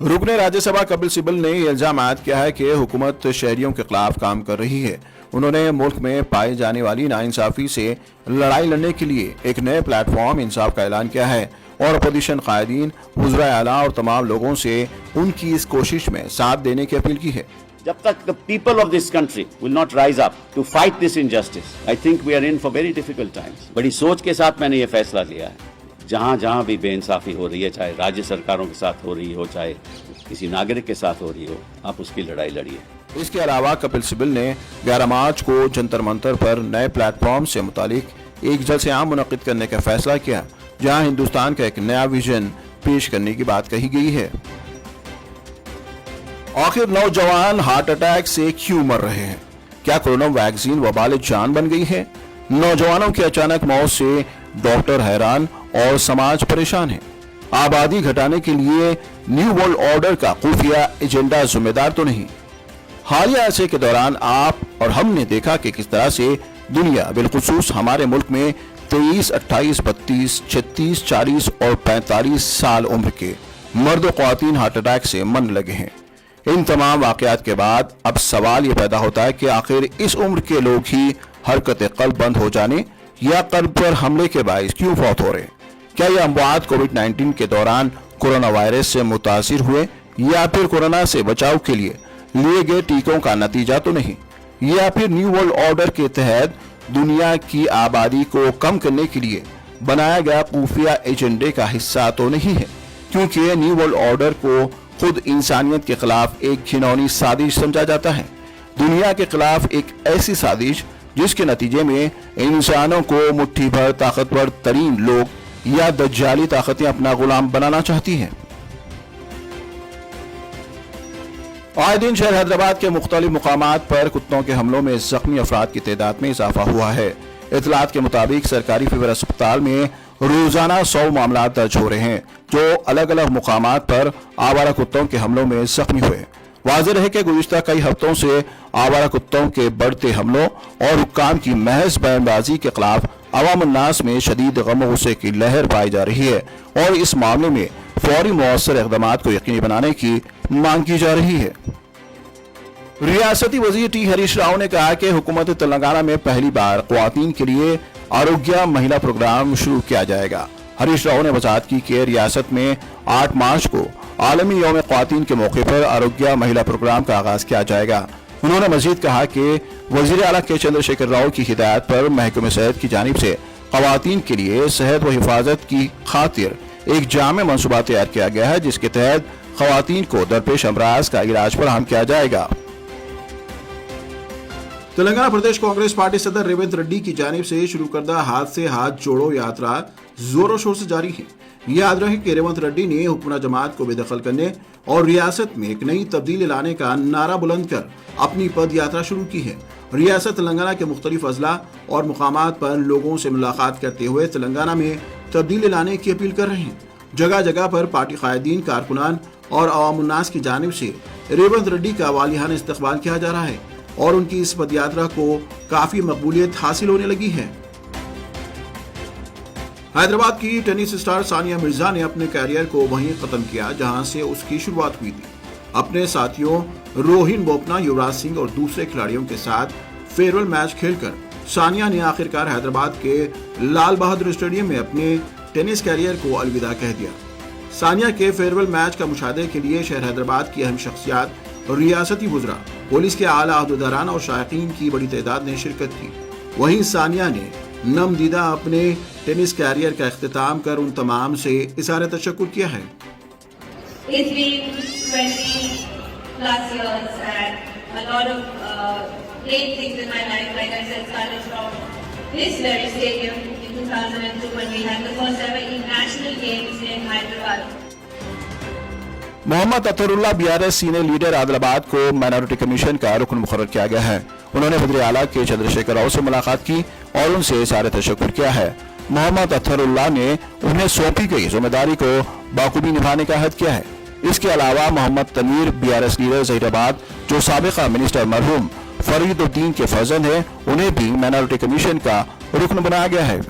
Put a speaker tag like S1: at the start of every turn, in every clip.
S1: रुकन राज्यसभा कपिल सिब्बल ने इल्जाम किया है कि हुकूमत शहरियों के खिलाफ काम कर रही है। उन्होंने मुल्क में पाई जाने वाली नाइंसाफी से लड़ाई लड़ने के लिए एक नए प्लेटफॉर्म इंसाफ का ऐलान किया है और अपोजिशन कायदीन, वज़ीर आला और तमाम लोगों से उनकी इस कोशिश में साथ देने की अपील की है।
S2: जब तक the people of this country will not rise up to fight this injustice, I think we are in for very difficult times. बड़ी सोच के साथ मैंने ये फैसला लिया है। जहाँ भी बेइंसाफी हो रही है, चाहे राज्य सरकारों के साथ हो रही हो, चाहे किसी नागरिक के साथ हो रही हो, आप उसकी लड़ाई लड़िए।
S1: इसके अलावा कपिल सिब्बल ने 11 मार्च को जंतर मंतर पर नए प्लेटफॉर्म से मुतालिक एक जलसे आम मुनक्किद करने का फैसला किया, जहां हिंदुस्तान का एक नया विजन पेश करने की बात कही गई है। आखिर नौजवान हार्ट अटैक से क्यों मर रहे हैं? क्या कोरोना वैक्सीन वबाल जान बन गई है? नौजवानों की अचानक मौत से डॉक्टर हैरान और समाज परेशान है। आबादी घटाने के लिए न्यू वर्ल्ड ऑर्डर का खुफिया एजेंडा जिम्मेदार तो नहीं? हालिया अरसे के दौरान आप और हमने देखा कि किस तरह से दुनिया, बिलखुसूस हमारे मुल्क में 23, 28, 32, 36, 40 और 45 साल उम्र के मर्द ख्वातीन हार्ट अटैक से मरने लगे हैं। इन तमाम वाकयात के बाद अब सवाल ये पैदा होता है कि आखिर इस उम्र के लोग ही हरकत कल्ब बंद हो जाने या कल्ब पर हमले के बाइस क्यों फौत हो रहे? क्या ये अमवात कोविड-19 के दौरान कोरोना वायरस से मुतासिर हुए या फिर कोरोना से बचाव के लिए लिए गए टीकों का नतीजा तो नहीं? या फिर न्यू वर्ल्ड ऑर्डर के तहत दुनिया की आबादी को कम करने के लिए बनाया गया खुफिया एजेंडे का हिस्सा तो नहीं है? क्योंकि न्यू वर्ल्ड ऑर्डर को खुद इंसानियत के खिलाफ एक घिनौनी साजिश समझा जाता है, दुनिया के खिलाफ एक ऐसी साजिश जिसके नतीजे में इंसानों को मुट्ठी भर ताकतवर तरीन लोग या दज्जाली ताकतें अपना गुलाम बनाना चाहती हैं। आए दिन शहर हैदराबाद के मुख्तलिफ मुकामात पर कुत्तों के हमलों में जख्मी अफराद की तादाद में इजाफा हुआ है। इतलात के मुताबिक सरकारी फीवर अस्पताल में रोजाना 100 मामला दर्ज हो रहे हैं जो अलग अलग मुकामात पर आवारा कुत्तों के हमलों में जख्मी हुए। वाज़ेह है कि गुज़िश्ता कई हफ्तों से आवारा कुत्तों के बढ़ते हमलों और हुक्काम की महज बयानबाजी के खिलाफ अवाम उन्नास में शदीद गम गुस्से की लहर पाई जा रही है और इस मामले में फौरी मौसर इक़दामात को यकीनी बनाने की मांग की जा रही है। रियासती वज़ीर टी हरीश राव ने कहा कि हुकूमत तेलंगाना में पहली बार ख्वातीन के लिए आरोग्य महिला प्रोग्राम शुरू किया जाएगा। हरीश राव ने वजाहत की कि रियासत में 8 मार्च को आलमी यौम ख्वातीन के मौके पर आरोग्य महिला प्रोग्राम का आगाज किया जाएगा। उन्होंने मजीद कहा कि वज़ीर आला के चंद्रशेखर राव की हिदायत पर महकमे सेहत की जानिब से ख्वातीन के लिए सेहत व हिफाजत की खातिर एक जामे मनसूबा तैयार किया गया है, जिसके तहत ख्वातीन को दरपेश अमराज का इलाज फराहम किया जाएगा। तेलंगाना प्रदेश कांग्रेस पार्टी सदर रेवंत रेड्डी की जानिब से शुरू करदा हाथ से हाथ जोड़ो यात्रा जोरों शोर से जारी है। याद रहे कि रेवंत रेड्डी ने हुक्मरान जमात को बेदखल करने और रियासत में एक नई तब्दीली लाने का नारा बुलंद कर अपनी पद यात्रा शुरू की है। रियासत तेलंगाना के मुख्तलिफ अजला और मुकामात पर लोगों से मुलाकात करते हुए तेलंगाना में तब्दीली लाने की अपील कर रहे हैं। जगह जगह पर पार्टी कायदीन, कारकुनान और अवाम उन्नास की जानिब से रेवंत रेड्डी का वालियाना इस्तकबाल किया जा रहा है और उनकी इस पद यात्रा को काफी मकबूलियत हासिल होने लगी है। हैदराबाद की टेनिस स्टार सानिया मिर्जा ने अपने कैरियर को वहीं खत्म किया जहां से उसकी शुरुआत हुई थी। अपने साथियों रोहिन बोपन्ना, युवराज सिंह और दूसरे खिलाड़ियों के साथ फेयरवेल मैच खेलकर सानिया ने आखिरकार हैदराबाद के लाल बहादुर स्टेडियम में अपने टेनिस कैरियर को अलविदा कह दिया। सानिया के फेयरवेल मैच का मुशाहदे के लिए शहर हैदराबाद की अहम शख्सियात, रियासती वुज़रा, पुलिस के आला अहदेदारान और शायकीन की बड़ी तादाद ने शिरकत की। वहीं सानिया ने नमदीदा अपने टेनिस कैरियर का इख्तिताम कर उन तमाम से इज़हार तशक्कुर किया है।
S3: It's been 20+ years and a lot of great things in my life, like I said, started from this very stadium in 2002 when we had the first ever international games in Hyderabad.
S1: Mohammad Atarullah BRS senior leader Adilabad को minority commission का रुकन मुकर्रर किया गया है। उन्होंने वज़ीर आला के चंद्रशेखर राव से मुलाकात की और उनसे इज़हार तशक्कुर किया है। मोहम्मद अतरुल्लाह ने उन्हें सौंपी गई जिम्मेदारी को बाखूबी निभाने का अहद किया है। इसके अलावा मोहम्मद तमीर BRS लीडर ज़हीराबाद, जो साबिक़ा मिनिस्टर मरहूम फरीदुद्दीन के फर्जंद हैं, उन्हें भी माइनॉरिटी कमीशन का रुकन बनाया गया है।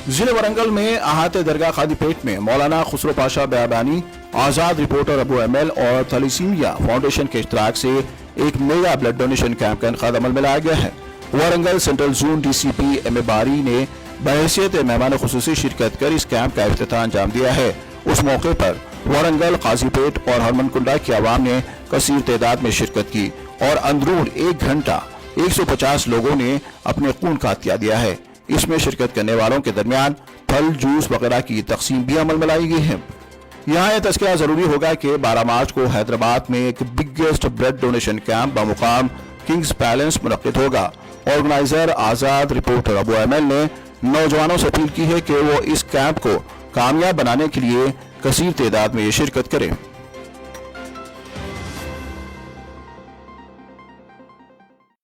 S1: जिले वरंगल में आहत दरगाह खादीपेट में मौलाना खुसरो पाशा बयाबानी, आजाद रिपोर्टर अबू एमएल और थैलेसीमिया फाउंडेशन के इश्तराक से एक मेगा ब्लड डोनेशन कैंप का इनकाद अमल में लाया गया है। Warangal central zone DCP M A Bari ने बहैसियत मेहमान खुसूसी शिरकत कर इस कैंप का इफ्तिताह अंजाम दिया है। उस मौके पर वरंगल, काजीपेट और हरमनकुंडा की आवाम ने कसीर तादाद में शिरकत की और अंदरून 1 घंटा 150 लोगों ने अपने खून का अतिया दिया है। इसमें शिरकत करने वालों के दरमियान फल, जूस वगैरह की तकसीम भी अमल में लाई गई है। यहाँ यह तज़किरा जरूरी होगा कि 12 मार्च को हैदराबाद में एक बिगेस्ट ब्लड डोनेशन कैंप बमुकाम किंग्स पैलेस मुनक्किद होगा। Organiser Azad reporter Abu ML ने नौजवानों से अपील की है कि वो इस कैंप को कामयाब बनाने के लिए कसीर तादाद में शिरकत करें।